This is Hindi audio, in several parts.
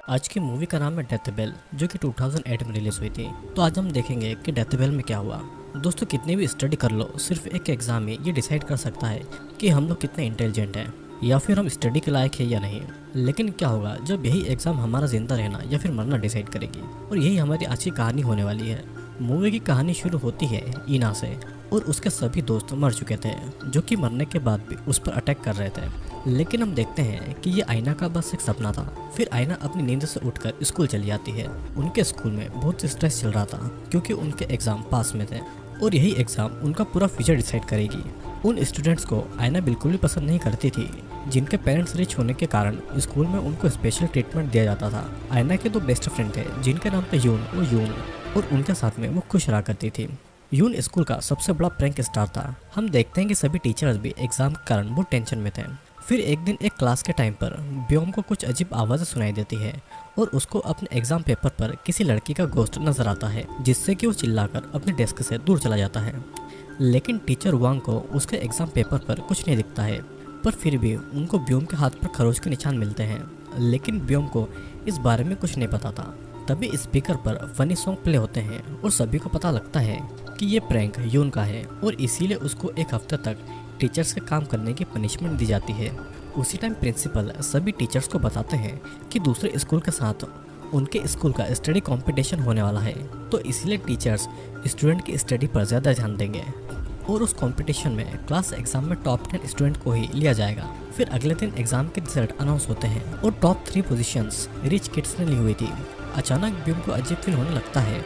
आज की मूवी का नाम है डेथ बेल, जो कि 2008 में रिलीज हुई थी। तो आज हम देखेंगे कि डेथ बेल में क्या हुआ। दोस्तों, कितनी भी स्टडी कर लो, सिर्फ एक एग्जाम ही ये डिसाइड कर सकता है कि हम लोग कितने इंटेलिजेंट हैं या फिर हम स्टडी के लायक है या नहीं। लेकिन क्या होगा जब यही एग्जाम हमारा जिंदा रहना या फिर मरना डिसाइड करेगी। और यही हमारी आज की कहानी होने वाली है। मूवी की कहानी शुरू होती है ईना से, और उसके सभी दोस्त मर चुके थे, जो कि मरने के बाद भी उस पर अटैक कर रहे थे। लेकिन हम देखते हैं कि ये आईना का बस एक सपना था। फिर आईना अपनी नींद से उठकर स्कूल चली जाती है। उनके स्कूल में बहुत स्ट्रेस चल रहा था, क्योंकि उनके एग्जाम पास में थे और यही एग्जाम उनका पूरा फ्यूचर डिसाइड करेगी। उन स्टूडेंट्स को आईना बिल्कुल भी पसंद नहीं करती थी, जिनके पेरेंट्स रिच होने के कारण स्कूल में उनको स्पेशल ट्रीटमेंट दिया जाता था। आईना के दो बेस्ट फ्रेंड थे, जिनके नाम थे यून और यून, और उनके साथ में वो खुश रहा करती थी। यून स्कूल का सबसे बड़ा प्रैंक स्टार था। हम देखते हैं कि सभी टीचर्स भी एग्जाम के कारण बहुत टेंशन में थे। फिर एक दिन एक क्लास के टाइम पर ब्योम को कुछ अजीब आवाज़ें सुनाई देती है और उसको अपने एग्जाम पेपर पर किसी लड़की का गोस्ट नजर आता है, जिससे कि वो चिल्लाकर अपने डेस्क से दूर चला जाता है। लेकिन टीचर वांग को उसके एग्जाम पेपर पर कुछ नहीं दिखता है, पर फिर भी उनको ब्योम के हाथ पर खरोच के निशान मिलते हैं। लेकिन ब्योम को इस बारे में कुछ नहीं पता था। तभी स्पीकर पर फनी सॉन्ग प्ले होते हैं और सभी को पता लगता है कि ये प्रैंक यून का है, और इसीलिए उसको एक हफ्ते तक टीचर्स के काम करने की पनिशमेंट दी जाती है। उसी टाइम प्रिंसिपल सभी टीचर्स को बताते हैं कि दूसरे स्कूल के साथ उनके स्कूल का स्टडी कंपटीशन होने वाला है, तो इसलिए टीचर्स स्टूडेंट की स्टडी पर ज़्यादा ध्यान देंगे और उस कंपटीशन में क्लास एग्जाम में टॉप 10 स्टूडेंट को ही लिया जाएगा। फिर अगले दिन एग्जाम के रिजल्ट अनाउंस होते हैं और टॉप 3 पोजीशंस रिच किड्स ने ली हुई थी। अचानक ब्यूम को अजीब फील होने लगता है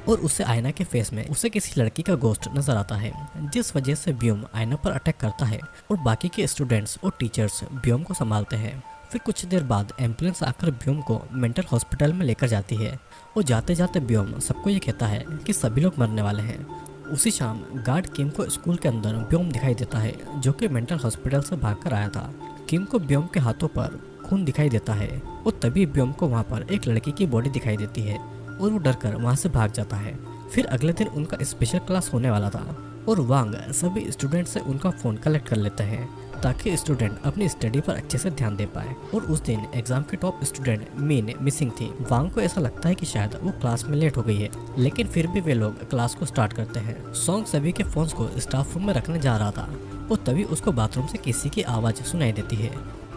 और उससे आईना के फेस में उसे किसी लड़की का गोस्ट नजर आता है, जिस वजह से ब्यूम आईना पर अटैक करता है और बाकी के स्टूडेंट्स और टीचर्स ब्यूम को संभालते हैं। फिर कुछ देर बाद एम्बुलेंस आकर ब्यूम को मेंटल हॉस्पिटल में लेकर जाती है और जाते जाते ब्यूम सबको ये कहता है कि सभी लोग मरने वाले हैं। उसी शाम गार्ड किम को स्कूल के अंदर ब्यूम दिखाई देता है, जो कि मेंटल हॉस्पिटल से भागकर आया था। किम को ब्यूम के हाथों पर खून दिखाई देता है और तभी ब्यूम को वहाँ पर एक लड़की की बॉडी दिखाई देती है और वो डरकर वहाँ से भाग जाता है। फिर अगले दिन उनका स्पेशल क्लास होने वाला था और वांग सभी स्टूडेंट से उनका फ़ोन कलेक्ट कर लेते हैं, ताकि स्टूडेंट अपनी स्टडी पर अच्छे से ध्यान दे पाए। और उस दिन एग्जाम के टॉप स्टूडेंट मीन मिसिंग थी। वांग को ऐसा लगता है कि शायद वो क्लास में लेट हो गई है, लेकिन फिर भी वे लोग क्लास को स्टार्ट करते हैं। सॉन्ग सभी के फोन्स को स्टाफ रूम में रखने जा रहा था और तभी उसको बाथरूम से किसी की आवाज़ सुनाई देती है,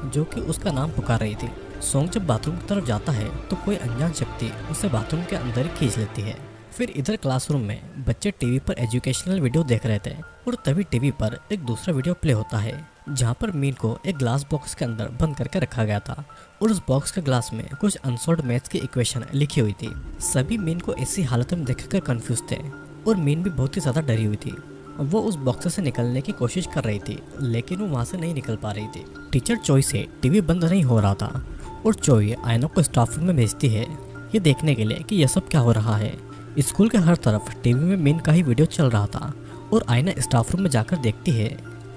जो कि उसका नाम पुकार रही थी। सॉन्ग जब बाथरूम की तरफ जाता है तो कोई अनजान शक्ति उसे बाथरूम के अंदर ही खींच लेती है। फिर इधर क्लासरूम में बच्चे टीवी पर एजुकेशनल वीडियो देख रहे थे और तभी टीवी पर एक दूसरा वीडियो प्ले होता है, जहां पर मीन को एक ग्लास बॉक्स के अंदर बंद करके रखा गया था और उस बॉक्स के ग्लास में कुछ अनसॉल्व्ड मैथ्स की इक्वेशन लिखी हुई थी। सभी मीन को ऐसी हालत में देखकर कंफ्यूज थे और मीन भी बहुत ही ज़्यादा डरी हुई थी। वो उस बॉक्स से निकलने की कोशिश कर रही थी, लेकिन वो वहाँ से नहीं निकल पा रही थी। टीचर चोई से टीवी बंद नहीं हो रहा था और चोई आयना को स्टाफ रूम में भेजती है, ये देखने के लिए कि यह सब क्या हो रहा है। स्कूल के हर तरफ टीवी में मीन का ही वीडियो चल रहा था और आयना स्टाफ रूम में जाकर देखती है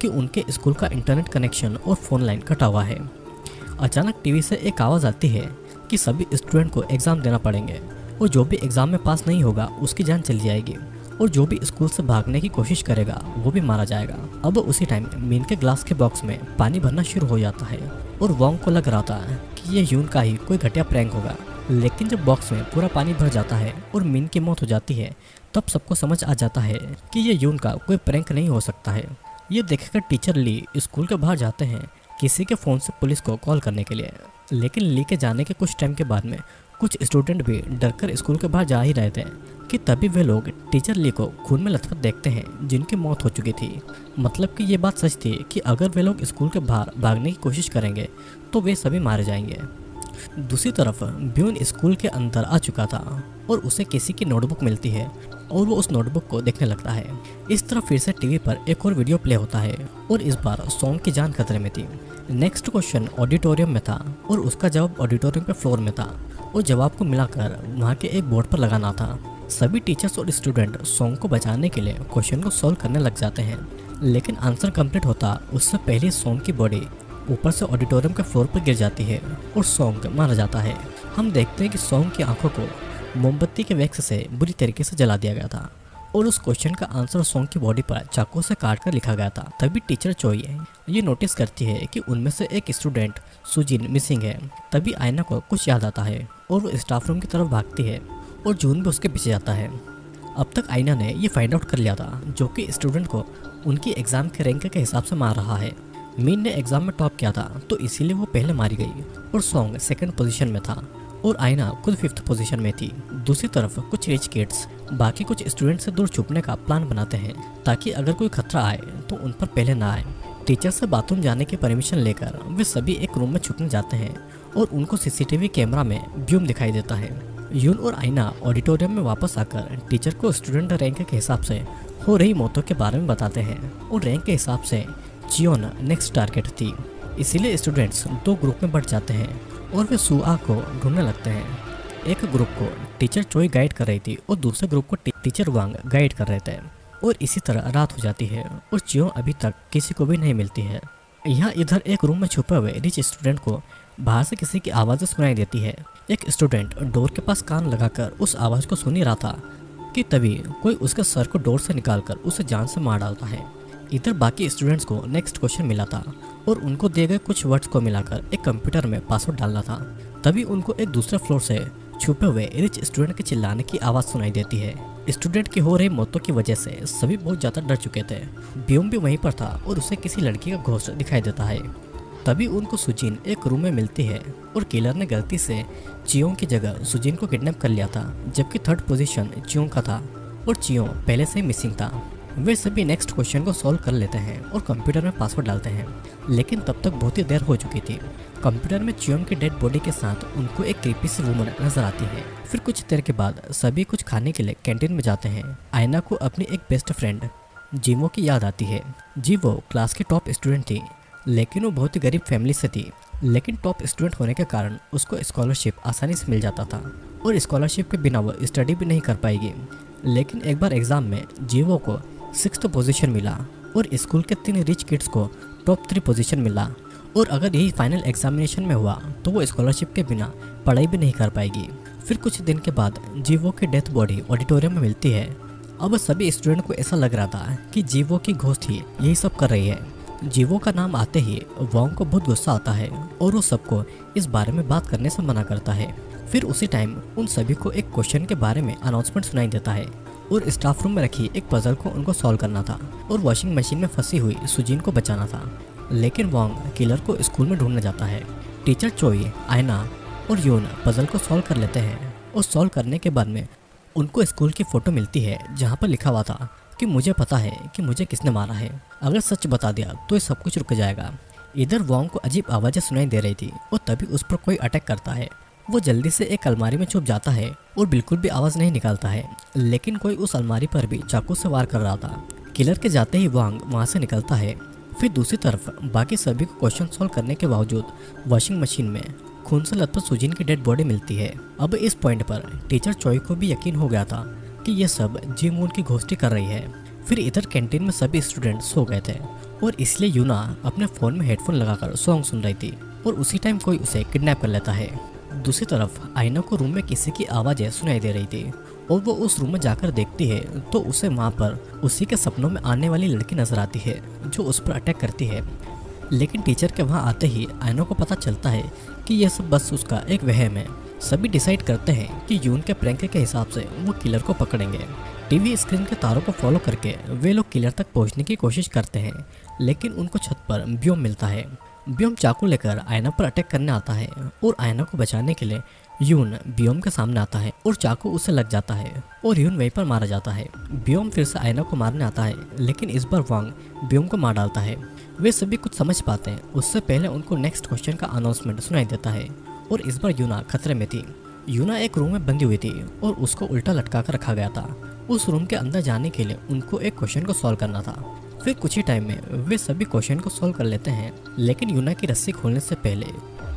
कि उनके स्कूल का इंटरनेट कनेक्शन और फ़ोन लाइन कटा हुआ है। अचानक टीवी से एक आवाज़ आती है कि सभी स्टूडेंट को एग्ज़ाम देना पड़ेंगे और जो भी एग्ज़ाम में पास नहीं होगा उसकी जान चली जाएगी, और जो भी स्कूल से भागने की कोशिश करेगा वो भी मारा जाएगा। अब उसी टाइम मीन के ग्लास के बॉक्स में पानी भरना शुरू हो जाता है और वांग को लग रहा था कि ये यून का ही कोई घटिया प्रैंक होगा। लेकिन जब बॉक्स में पूरा पानी भर जाता है और मीन की मौत हो जाती है, तब सबको समझ आ जाता है कि ये यून का कोई प्रैंक नहीं हो सकता है। ये देखकर टीचर ली स्कूल के बाहर जाते हैं किसी के फ़ोन से पुलिस को कॉल करने के लिए। लेकिन ली के जाने के कुछ टाइम के बाद में कुछ स्टूडेंट भी डरकर स्कूल के बाहर जा ही रहे थे कि तभी वे लोग टीचर ली को खून में लथपथ देखते हैं, जिनकी मौत हो चुकी थी। मतलब कि ये बात सच थी कि अगर वे लोग स्कूल के बाहर भागने की कोशिश करेंगे तो वे सभी मारे जाएंगे। दूसरी तरफ ब्यून स्कूल के अंदर आ चुका था और उसे किसी की नोटबुक मिलती है और वो उस नोटबुक को देखने लगता है। इस तरफ फिर से टीवी पर एक और वीडियो प्ले होता है और इस बार सॉन्ग की जान खतरे में थी। नेक्स्ट क्वेश्चन ऑडिटोरियम में था और उसका जवाब ऑडिटोरियम के फ्लोर में था और जवाब को मिलाकर वहाँ के एक बोर्ड पर लगाना था। सभी टीचर्स और स्टूडेंट सॉन्ग को बचाने के लिए क्वेश्चन को सॉल्व करने लग जाते हैं, लेकिन आंसर कंप्लीट होता उससे पहले सॉन्ग की बॉडी ऊपर से ऑडिटोरियम के फ्लोर पर गिर जाती है और सॉन्ग मारा जाता है। हम देखते हैं कि सॉन्ग की आंखों को मोमबत्ती के वैक्स से बुरी तरीके से जला दिया गया था और उस क्वेश्चन का आंसर सॉन्ग की बॉडी पर चाकू से काट कर लिखा गया था। तभी टीचर चोई ये नोटिस करती है कि उनमें से एक स्टूडेंट सुजिन मिसिंग है। तभी आयना को कुछ याद आता है और वो स्टाफ रूम की तरफ भागती है और जून भी उसके पीछे जाता है। अब तक आयना ने ये फाइंड आउट कर लिया था जो कि स्टूडेंट को उनकी एग्जाम के रैंक के हिसाब से मार रहा है। मीन ने एग्जाम में टॉप किया था तो इसीलिए वो पहले मारी गई और सॉन्ग सेकंड पोजीशन में था और आयना खुद 5th पोजीशन में थी। दूसरी तरफ कुछ रिच किड्स बाकी कुछ स्टूडेंट से दूर छुपने का प्लान बनाते हैं ताकि अगर कोई खतरा आए तो उन पर पहले ना आए। टीचर से बाथरूम जाने की परमिशन लेकर वे सभी एक रूम में छुपने जाते हैं और उनको सीसीटीवी कैमरा में ब्यूम दिखाई देता है। यून और आयना ऑडिटोरियम में वापस आकर टीचर को स्टूडेंट रैंक के हिसाब से हो रही मौतों के बारे में बताते हैं और रैंक के हिसाब से जियोन नेक्स्ट टारगेट थी। इसीलिए स्टूडेंट्स 2 ग्रुप में बढ़ जाते हैं और वे सुआ को ढूंढने लगते हैं। एक ग्रुप को टीचर चोई गाइड कर रही थी और दूसरे ग्रुप को टीचर वांग गाइड कर रहे थे और इसी तरह रात हो जाती है और जियो अभी तक किसी को भी नहीं मिलती है। यहाँ इधर एक रूम में छुपे हुए रिच स्टूडेंट को बाहर से किसी की आवाज़ें सुनाई देती है। एक स्टूडेंट डोर के पास कान लगाकर उस आवाज़ को सुन ही रहा था कि तभी कोई उसके सर को डोर से निकालकर उसे जान से मार डालता है। इधर बाकी स्टूडेंट्स को नेक्स्ट क्वेश्चन मिला था और उनको दिए गए कुछ वर्ड्स को मिलाकर एक कंप्यूटर में पासवर्ड डालना था। तभी उनको एक दूसरे फ्लोर से छुपे हुए रिच स्टूडेंट के चिल्लाने की आवाज़ सुनाई देती है। स्टूडेंट की हो रही मौतों की वजह से सभी बहुत ज़्यादा डर चुके थे। ब्यूम भी वहीं पर था और उसे किसी लड़की का घोस्ट दिखाई देता है। तभी उनको सुजिन एक रूम में मिलती है और किलर ने गलती से चियोंग की जगह सुजिन को किडनैप कर लिया था जबकि 3rd पोजीशन चियोंग का था और चियोंग पहले से ही मिसिंग था। वे सभी नेक्स्ट क्वेश्चन को सॉल्व कर लेते हैं और कंप्यूटर में पासवर्ड डालते हैं लेकिन तब तक बहुत ही देर हो चुकी थी। कंप्यूटर में चियोंग की डेड बॉडी के साथ उनको एक क्रीपी सी वुमन नजर आती है। फिर कुछ देर के बाद सभी कुछ खाने के लिए कैंटीन में जाते हैं। आयना को अपनी एक बेस्ट फ्रेंड जीवो की याद आती है। जीवो क्लास की टॉप स्टूडेंट थी लेकिन वो बहुत ही गरीब फैमिली से थी, लेकिन टॉप स्टूडेंट होने के कारण उसको स्कॉलरशिप आसानी से मिल जाता था और स्कॉलरशिप के बिना वो स्टडी भी नहीं कर पाएगी। लेकिन एक बार एग्जाम में जीवो को 6th पोजीशन मिला और स्कूल के 3 रिच किड्स को टॉप 3 पोजीशन मिला और अगर यही फाइनल एग्जामिनेशन में हुआ तो वो स्कॉलरशिप के बिना पढ़ाई भी नहीं कर पाएगी। फिर कुछ दिन के बाद जीवो की डेथ बॉडी ऑडिटोरियम में मिलती है। अब सभी स्टूडेंट को ऐसा लग रहा था कि जीवो की घोस्ट ही यही सब कर रही है। जीवो का नाम आते ही वोंग को बहुत गुस्सा आता है और वो सबको इस बारे में बात करने से मना करता है। फिर उसी टाइम उन सभी को एक क्वेश्चन के बारे में अनाउंसमेंट सुनाई देता है और स्टाफ रूम में रखी एक पजल को उनको सॉल्व करना था और वॉशिंग मशीन में फंसी हुई सुजिन को बचाना था। लेकिन वोंग किलर को स्कूल में ढूंढने जाता है। टीचर चोई, आयना और यून पजल को सॉल्व कर लेते हैं और सॉल्व करने के बाद में उनको स्कूल की फ़ोटो मिलती है जहाँ पर लिखा हुआ था कि मुझे पता है कि मुझे किसने मारा है, अगर सच बता दिया तो ये सब कुछ रुक जाएगा। इधर वोंग को अजीब आवाज़ें सुनाई दे रही थी और तभी उस पर कोई अटैक करता है। वो जल्दी से एक अलमारी में छुप जाता है और बिल्कुल भी आवाज़ नहीं निकालता है, लेकिन कोई उस अलमारी पर भी चाकू से वार कर रहा था। किलर के जाते ही वोंग वहाँ से निकलता है। फिर दूसरी तरफ बाकी सभी को क्वेश्चन सॉल्व करने के बावजूद वॉशिंग मशीन में खून से लथपथ सुजिन की डेड बॉडी मिलती है। अब इस पॉइंट पर टीचर चोई को भी यकीन हो गया था कि ये सब जी मून की घोस्टी कर रही है। फिर इधर कैंटीन में सभी स्टूडेंट सो गए थे और इसलिए यूना अपने फ़ोन में हेडफोन लगाकर सॉन्ग सुन रही थी और उसी टाइम कोई उसे किडनैप कर लेता है। दूसरी तरफ आयना को रूम में किसी की आवाज़ें सुनाई दे रही थी और वो उस रूम में जाकर देखती है तो उसे वहाँ पर उसी के सपनों में आने वाली लड़की नजर आती है जो उस पर अटैक करती है। लेकिन टीचर के वहाँ आते ही आयना को पता चलता है कि यह सब बस उसका एक वहम है। सभी डिसाइड करते हैं कि यून के प्रैंक के हिसाब से वो किलर को पकड़ेंगे। टीवी स्क्रीन के तारों को फॉलो करके वे लोग किलर तक पहुंचने की कोशिश करते हैं, लेकिन उनको छत पर ब्योम मिलता है। ब्योम चाकू लेकर आयना पर अटैक करने आता है और आयना को बचाने के लिए यून ब्योम के सामने आता है और चाकू उसे लग जाता है और यून वहीं पर मारा जाता है। ब्योम फिर से आयना को मारने आता है, लेकिन इस बार वांग ब्योम को मार डालता है। वे सभी कुछ समझ पाते हैं, उससे पहले उनको नेक्स्ट क्वेश्चन का अनाउंसमेंट सुनाई देता है और इस बार यूना खतरे में थी। यूना एक रूम में बंदी हुई थी और उसको उल्टा लटका कर रखा गया था। उस रूम के अंदर जाने के लिए उनको एक क्वेश्चन को सॉल्व करना था। फिर कुछ ही टाइम में वे सभी क्वेश्चन को सॉल्व कर लेते हैं, लेकिन यूना की रस्सी खोलने से पहले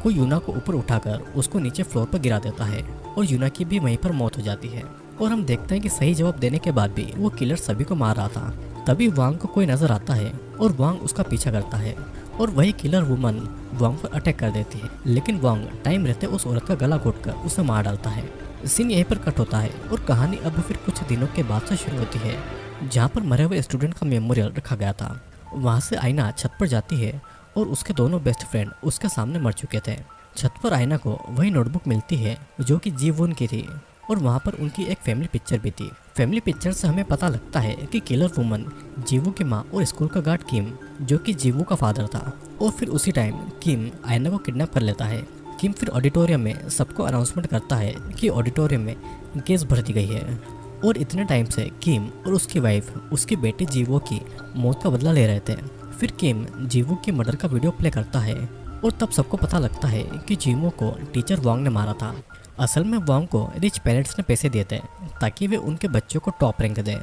कोई यूना को ऊपर उठाकर उसको नीचे फ्लोर पर गिरा देता है और यूना की भी वहीं पर मौत हो जाती है। और हम देखते हैं कि सही जवाब देने के बाद भी वो किलर सभी को मार रहा था। तभी वांग को कोई नजर आता है और वांग उसका पीछा करता है और वही किलर वुमन वांग पर अटैक कर देती है, लेकिन वांग टाइम रहते उस औरत का गला घोटकर उसे मार डालता है सीन यहीं पर कट होता है और कहानी अब फिर कुछ दिनों के बाद से शुरू होती है, जहाँ पर मरे हुए स्टूडेंट का मेमोरियल रखा गया था। वहाँ से आयना छत पर जाती है और उसके दोनों बेस्ट फ्रेंड उसके सामने मर चुके थे। छत पर आयना को वही नोटबुक मिलती है जो कि जीवून की थी और वहाँ पर उनकी एक फैमिली पिक्चर भी थी। फैमिली पिक्चर से हमें पता लगता है कि किलर वुमन जीवू की माँ और स्कूल का गार्ड किम जो कि जीवू का फादर था। और फिर उसी टाइम किम आयना को किडनैप कर लेता है। किम फिर ऑडिटोरियम में सबको अनाउंसमेंट करता है कि ऑडिटोरियम में गैस भर दी गई है और इतने टाइम से किम और उसकी वाइफ उसकी बेटी जीवो की मौत का बदला ले रहे थे। फिर किम जीवो की मर्डर का वीडियो प्ले करता है और तब सबको पता लगता है कि जीवो को टीचर वांग ने मारा था। असल में वांग को रिच पेरेंट्स ने पैसे दिए थे ताकि वे उनके बच्चों को टॉप रैंक दें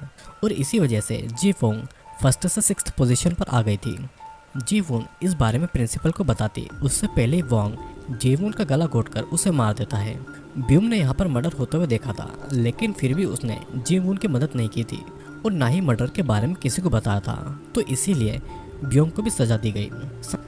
और इसी वजह से जी वोंग फर्स्ट से 6th पोजीशन पर आ गई थी। जी वोन इस बारे में प्रिंसिपल को बताती उससे पहले ही वांग जीवून का गला घोटकर उसे मार देता है। ब्यूम ने यहाँ पर मर्डर होते हुए देखा था, लेकिन फिर भी उसने जीवून की मदद नहीं की थी और ना ही मर्डर के बारे में किसी को बताया था, तो इसीलिए ब्यूम को भी सजा दी गई।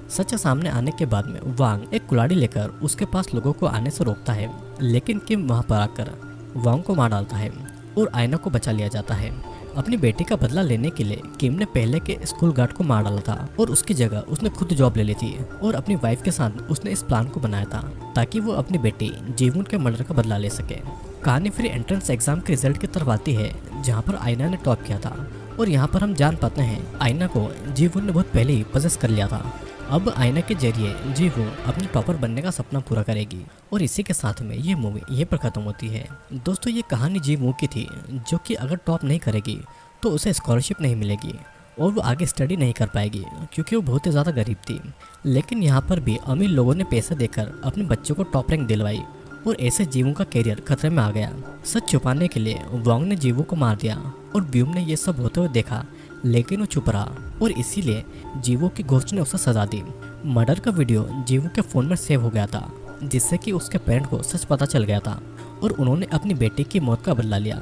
सच सामने आने के बाद में वांग एक कुल्हाड़ी लेकर उसके पास लोगों को आने से रोकता है, लेकिन किम वहाँ पर आकर वांग को मार डालता है और आयना को बचा लिया जाता है। अपनी बेटी का बदला लेने के लिए किम ने पहले के स्कूल गार्ड को मार डाला था और उसकी जगह उसने खुद जॉब ले ली थी और अपनी वाइफ के साथ उसने इस प्लान को बनाया था ताकि वो अपनी बेटी जीवून के मर्डर का बदला ले सके। कहानी फिर एंट्रेंस एग्जाम के रिजल्ट की तरफ आती है जहाँ पर आयना ने टॉप किया था और यहाँ पर हम जान पाते हैं आयना को जीवून ने बहुत पहले ही पजेस कर लिया था। अब आयना के जरिए जीवू अपने टॉपर बनने का सपना पूरा करेगी और इसी के साथ में ये मूवी यहीं पर खत्म होती है। दोस्तों ये कहानी जीवू की थी जो कि अगर टॉप नहीं करेगी तो उसे स्कॉलरशिप नहीं मिलेगी और वो आगे स्टडी नहीं कर पाएगी क्योंकि वो बहुत ही ज़्यादा गरीब थी। लेकिन यहाँ पर भी अमीर लोगों ने पैसे देकर अपने बच्चों को टॉप रैंक दिलवाई और ऐसे जीवू का करियर खतरे में आ गया। सच छुपाने के लिए वांग ने जीवू को मार दिया और ब्यूम ने ये सब होते हुए देखा, लेकिन वो चुप रहा और इसीलिए जीवू की घोस्ट ने उसे सजा दी। मर्डर का वीडियो जीवू के फ़ोन में सेव हो गया था जिससे कि उसके पेरेंट को सच पता चल गया था और उन्होंने अपनी बेटी की मौत का बदला लिया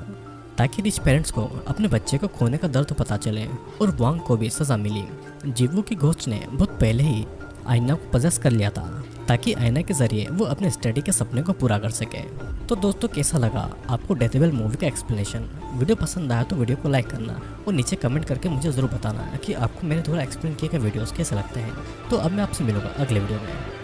ताकि रिच पेरेंट्स को अपने बच्चे को खोने का दर्द पता चले और वांग को भी सजा मिली। जीवू की घोस्ट ने बहुत पहले ही आयना को पजेस कर लिया था ताकि आयना के जरिए वो अपने स्टडी के सपने को पूरा कर सके। तो दोस्तों कैसा लगा आपको डेथबेल मूवी का एक्सप्लेनेशन? वीडियो पसंद आया तो वीडियो को लाइक करना और नीचे कमेंट करके मुझे ज़रूर बताना कि आपको मेरे द्वारा एक्सप्लेन किए गए वीडियोस कैसे लगते हैं। तो अब मैं आपसे मिलूंगा अगले वीडियो में।